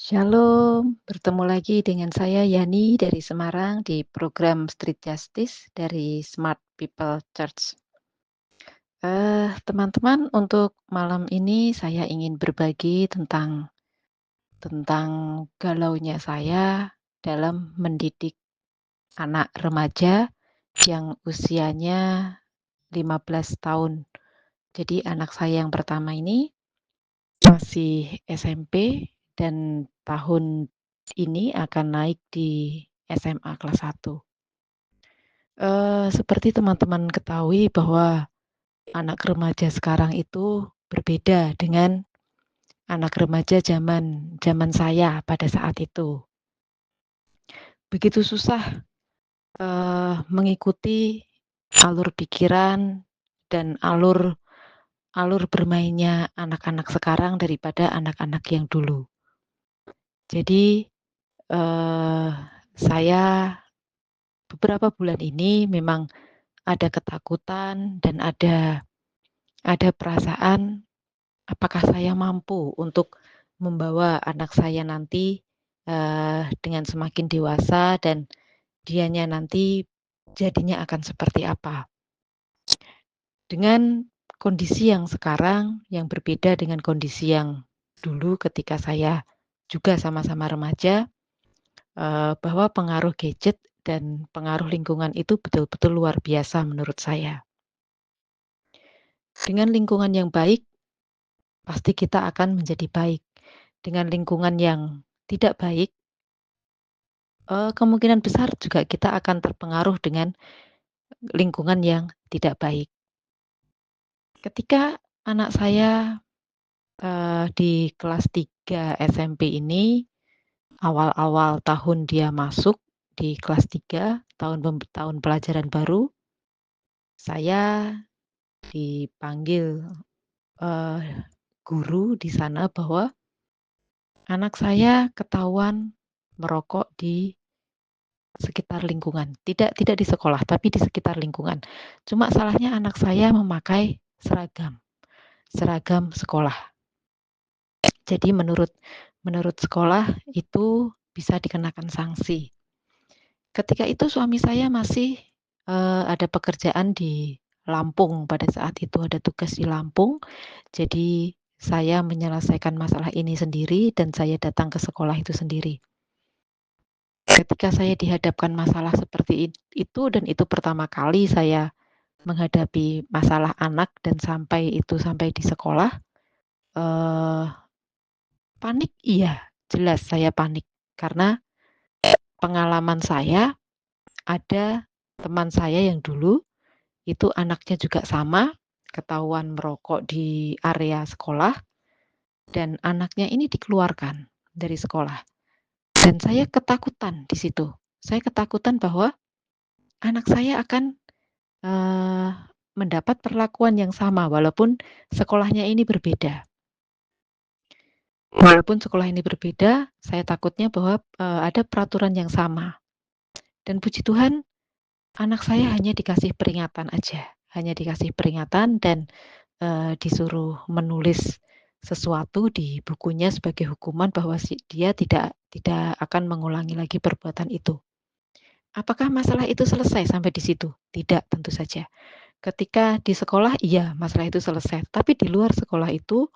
Shalom, bertemu lagi dengan saya Yani dari Semarang di program Street Justice dari Smart People Church. Teman-teman, untuk malam ini saya ingin berbagi tentang galaunya saya dalam mendidik anak remaja yang usianya 15 tahun. Jadi anak saya yang pertama ini masih SMP dan tahun ini akan naik di SMA kelas 1. Seperti teman-teman ketahui bahwa anak remaja sekarang itu berbeda dengan anak remaja zaman saya pada saat itu. Begitu susah mengikuti alur pikiran dan alur bermainnya anak-anak sekarang daripada anak-anak yang dulu. Jadi saya beberapa bulan ini memang ada ketakutan dan ada perasaan apakah saya mampu untuk membawa anak saya nanti dengan semakin dewasa dan dianya nanti jadinya akan seperti apa. Dengan kondisi yang sekarang yang berbeda dengan kondisi yang dulu ketika saya juga sama-sama remaja, bahwa pengaruh gadget dan pengaruh lingkungan itu betul-betul luar biasa menurut saya. Dengan lingkungan yang baik, pasti kita akan menjadi baik. Dengan lingkungan yang tidak baik, kemungkinan besar juga kita akan terpengaruh dengan lingkungan yang tidak baik. Ketika anak saya di kelas 3 SMP ini, awal-awal tahun dia masuk di kelas 3, tahun pelajaran baru, saya dipanggil guru di sana bahwa anak saya ketahuan merokok di sekitar lingkungan. Tidak di sekolah, tapi di sekitar lingkungan. Cuma salahnya anak saya memakai seragam sekolah. Jadi menurut sekolah itu bisa dikenakan sanksi. Ketika itu suami saya masih ada pekerjaan di Lampung pada saat itu, ada tugas di Lampung. Jadi saya menyelesaikan masalah ini sendiri dan saya datang ke sekolah itu sendiri. Ketika saya dihadapkan masalah seperti itu dan itu pertama kali saya menghadapi masalah anak dan sampai di sekolah, panik iya, jelas saya panik. Karena pengalaman saya, ada teman saya yang dulu itu anaknya juga sama, ketahuan merokok di area sekolah dan anaknya ini dikeluarkan dari sekolah. Dan saya ketakutan di situ. Saya ketakutan bahwa anak saya akan mendapat perlakuan yang sama walaupun sekolahnya ini berbeda. Walaupun sekolah ini berbeda, saya takutnya bahwa ada peraturan yang sama. Dan puji Tuhan, anak saya hanya dikasih peringatan aja, hanya dikasih peringatan dan disuruh menulis sesuatu di bukunya sebagai hukuman bahwa dia tidak akan mengulangi lagi perbuatan itu. Apakah masalah itu selesai sampai di situ? Tidak, tentu saja. Ketika di sekolah, iya, masalah itu selesai. Tapi di luar sekolah itu,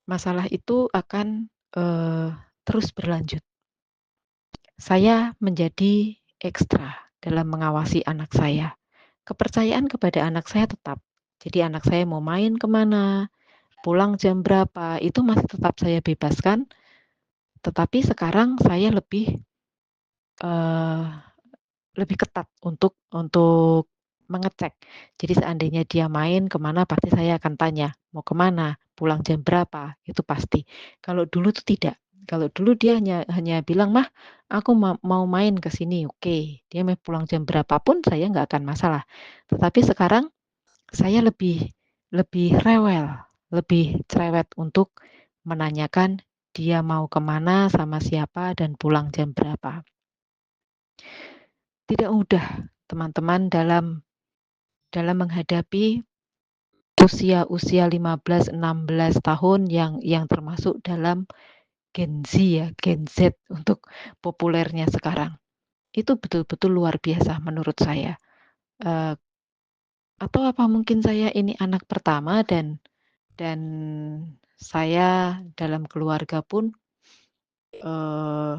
masalah itu akan terus berlanjut. Saya menjadi ekstra dalam mengawasi anak saya. Kepercayaan kepada anak saya tetap. Jadi anak saya mau main kemana, pulang jam berapa, itu masih tetap saya bebaskan. Tetapi sekarang saya lebih ketat untuk mengecek. Jadi seandainya dia main kemana, pasti saya akan tanya, mau kemana, pulang jam berapa, itu pasti. Kalau dulu tuh tidak. Kalau dulu dia hanya bilang, mah, aku mau main ke sini, oke. Dia mau pulang jam berapapun saya nggak akan masalah. Tetapi sekarang saya lebih rewel, lebih cerewet untuk menanyakan dia mau kemana, sama siapa, dan pulang jam berapa. Tidak mudah, teman-teman, dalam menghadapi usia 15, 16 tahun yang termasuk dalam Gen Z ya, Gen Z untuk populernya sekarang. Itu betul-betul luar biasa menurut saya. Eee, atau apa mungkin saya ini anak pertama dan saya dalam keluarga pun, eee,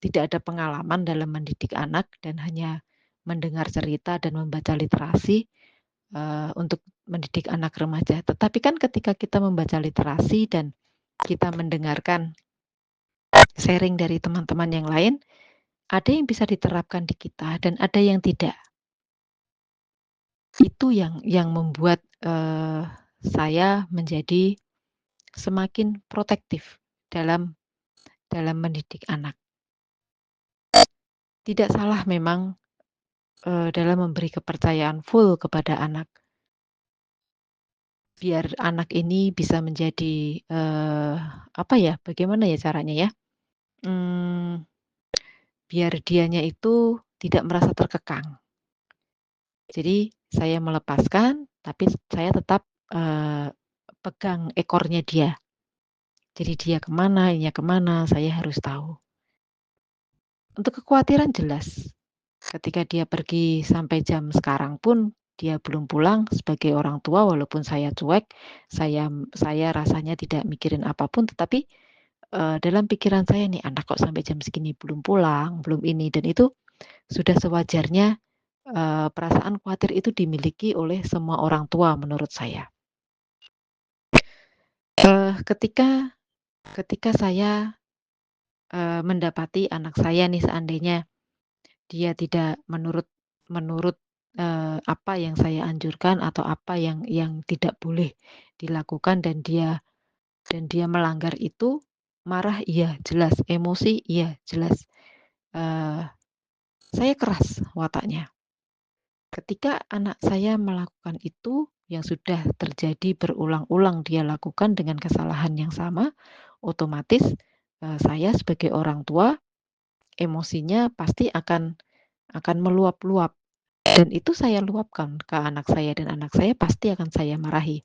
tidak ada pengalaman dalam mendidik anak dan hanya mendengar cerita dan membaca literasi, untuk mendidik anak remaja. Tetapi kan ketika kita membaca literasi dan kita mendengarkan sharing dari teman-teman yang lain, ada yang bisa diterapkan di kita dan ada yang tidak. Itu yang membuat, saya menjadi semakin protektif dalam dalam mendidik anak. Tidak salah memang, dalam memberi kepercayaan full kepada anak, biar anak ini bisa menjadi, apa ya, bagaimana ya caranya ya, mmm, biar dianya itu tidak merasa terkekang. Jadi saya melepaskan, tapi saya tetap, eee, pegang ekornya dia. Jadi dia kemana, ininya kemana, saya harus tahu. Untuk kekhawatiran jelas, ketika dia pergi sampai jam sekarang pun dia belum pulang sebagai orang tua walaupun saya cuek, saya rasanya tidak mikirin apapun tetapi, dalam pikiran saya nih, "Anak kok sampai jam segini belum pulang, belum ini," dan itu sudah sewajarnya, perasaan khawatir itu dimiliki oleh semua orang tua menurut saya. Ketika ketika saya, mendapati anak saya nih seandainya dia tidak menurut menurut, apa yang saya anjurkan atau apa yang tidak boleh dilakukan dan dia melanggar itu, marah iya jelas, emosi iya jelas, eee, saya keras wataknya. Ketika anak saya melakukan itu, yang sudah terjadi berulang-ulang dia lakukan dengan kesalahan yang sama, otomatis, saya sebagai orang tua emosinya pasti akan meluap-luap dan itu saya luapkan ke anak saya dan anak saya pasti akan saya marahi.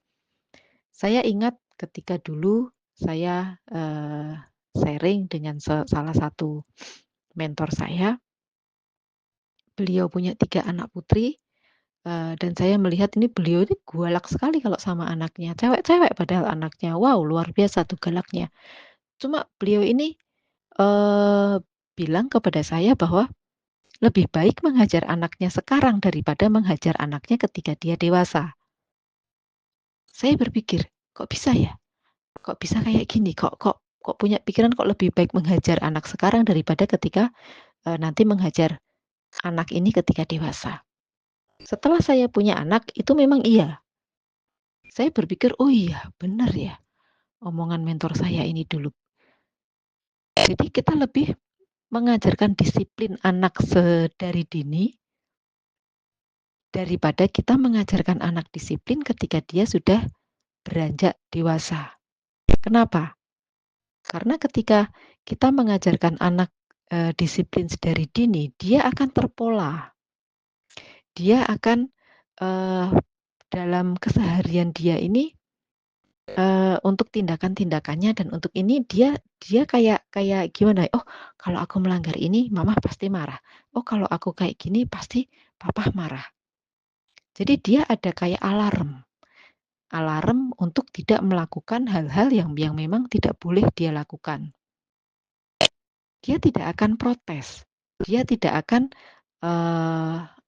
Saya ingat ketika dulu saya, sharing dengan salah satu mentor saya, beliau punya 3 anak putri, dan saya melihat ini beliau ini galak sekali kalau sama anaknya, cewek-cewek padahal anaknya. Wow, luar biasa tuh galaknya. Cuma beliau ini, eee, bilang kepada saya bahwa lebih baik menghajar anaknya sekarang daripada menghajar anaknya ketika dia dewasa. Saya berpikir, "Kok bisa ya? Kok bisa kayak gini? Kok punya pikiran kok lebih baik menghajar anak sekarang daripada ketika, nanti menghajar anak ini ketika dewasa?" Setelah saya punya anak, itu memang iya. Saya berpikir, "Oh iya, benar ya omongan mentor saya ini dulu." Jadi kita lebih mengajarkan disiplin anak sedari dini daripada kita mengajarkan anak disiplin ketika dia sudah beranjak dewasa. Kenapa? Karena ketika kita mengajarkan anak, disiplin sedari dini, dia akan terpola. Dia akan, eee, dalam keseharian dia ini, untuk tindakan-tindakannya dan untuk ini dia kayak kayak gimana, ya, "Oh, kalau aku melanggar ini mama pasti marah. Oh, kalau aku kayak gini pasti papa marah." Jadi dia ada kayak alarm, alarm untuk tidak melakukan hal-hal yang memang tidak boleh dia lakukan. Dia tidak akan protes, dia tidak akan,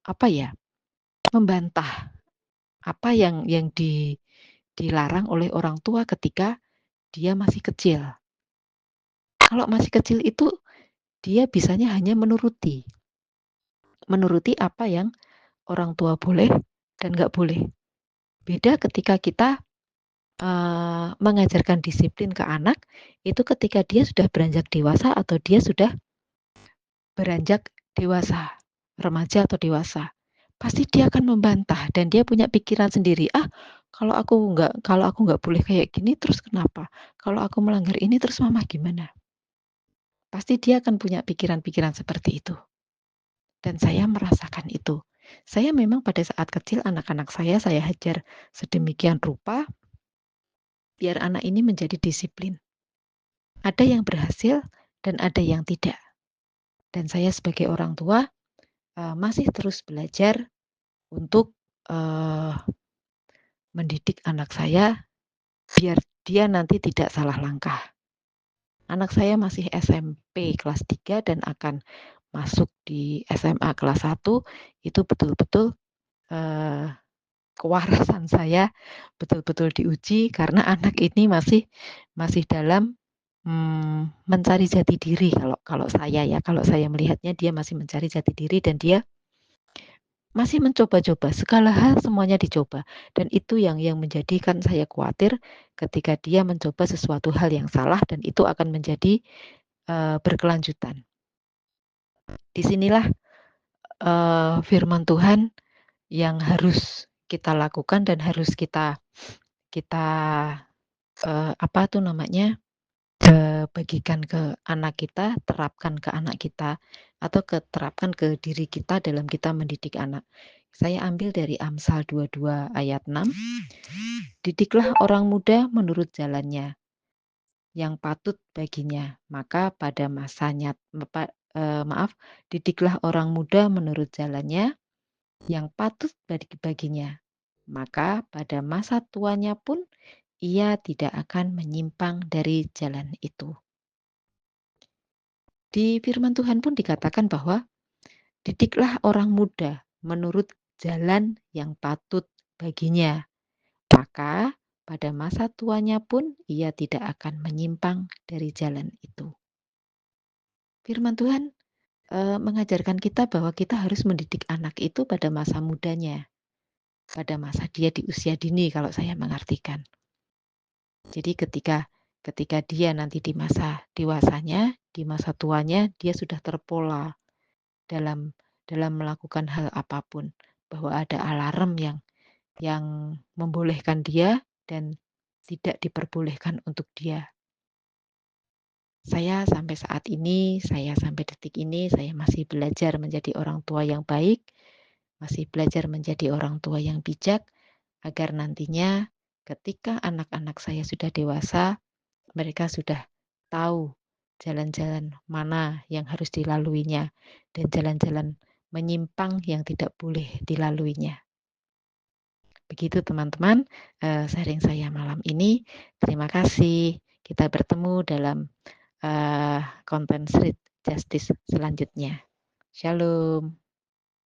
apa ya, membantah apa yang dilarang oleh orang tua ketika dia masih kecil. Kalau masih kecil itu dia bisanya hanya menuruti, menuruti apa yang orang tua boleh dan nggak boleh. Beda ketika kita, mengajarkan disiplin ke anak, itu ketika dia sudah beranjak dewasa atau dia sudah beranjak dewasa, remaja atau dewasa. Pasti dia akan membantah dan dia punya pikiran sendiri, "Ah, kalau aku nggak boleh kayak gini terus kenapa? Kalau aku melanggar ini terus mama gimana?" Pasti dia akan punya pikiran-pikiran seperti itu dan saya merasakan itu. Saya memang pada saat kecil anak-anak saya hajar sedemikian rupa biar anak ini menjadi disiplin. Ada yang berhasil dan ada yang tidak. Dan saya sebagai orang tua, masih terus belajar untuk, mendidik anak saya biar dia nanti tidak salah langkah. Anak saya masih SMP kelas 3 dan akan masuk di SMA kelas 1, itu betul-betul, eee, kewarasan saya betul-betul diuji karena anak ini masih masih dalam, mencari jati diri kalau kalau saya ya, kalau saya melihatnya dia masih mencari jati diri dan dia masih mencoba-coba, segala hal semuanya dicoba dan itu yang menjadikan saya khawatir ketika dia mencoba sesuatu hal yang salah dan itu akan menjadi, berkelanjutan. Di sinilah, firman Tuhan yang harus kita lakukan dan harus kita kita, apa tuh namanya, bagikan ke anak kita, terapkan ke anak kita, atau terapkan ke diri kita dalam kita mendidik anak. Saya ambil dari Amsal 22 ayat 6, "Didiklah orang muda menurut jalannya, yang patut baginya, maka pada masanya maaf, didiklah orang muda menurut jalannya, yang patut baginya, maka pada masa tuanya pun ia tidak akan menyimpang dari jalan itu." Di firman Tuhan pun dikatakan bahwa didiklah orang muda menurut jalan yang patut baginya, maka pada masa tuanya pun ia tidak akan menyimpang dari jalan itu. Firman Tuhan mengajarkan kita bahwa kita harus mendidik anak itu pada masa mudanya, pada masa dia di usia dini kalau saya mengartikan. Jadi ketika ketika dia nanti di masa dewasanya, di masa tuanya dia sudah terpola dalam dalam melakukan hal apapun, bahwa ada alarm yang membolehkan dia dan tidak diperbolehkan untuk dia. Saya sampai detik ini, saya masih belajar menjadi orang tua yang baik, masih belajar menjadi orang tua yang bijak, agar nantinya ketika anak-anak saya sudah dewasa, mereka sudah tahu jalan-jalan mana yang harus dilaluinya dan jalan-jalan menyimpang yang tidak boleh dilaluinya. Begitu teman-teman, sharing saya malam ini. Terima kasih. Kita bertemu dalam, konten Street Justice selanjutnya. Shalom.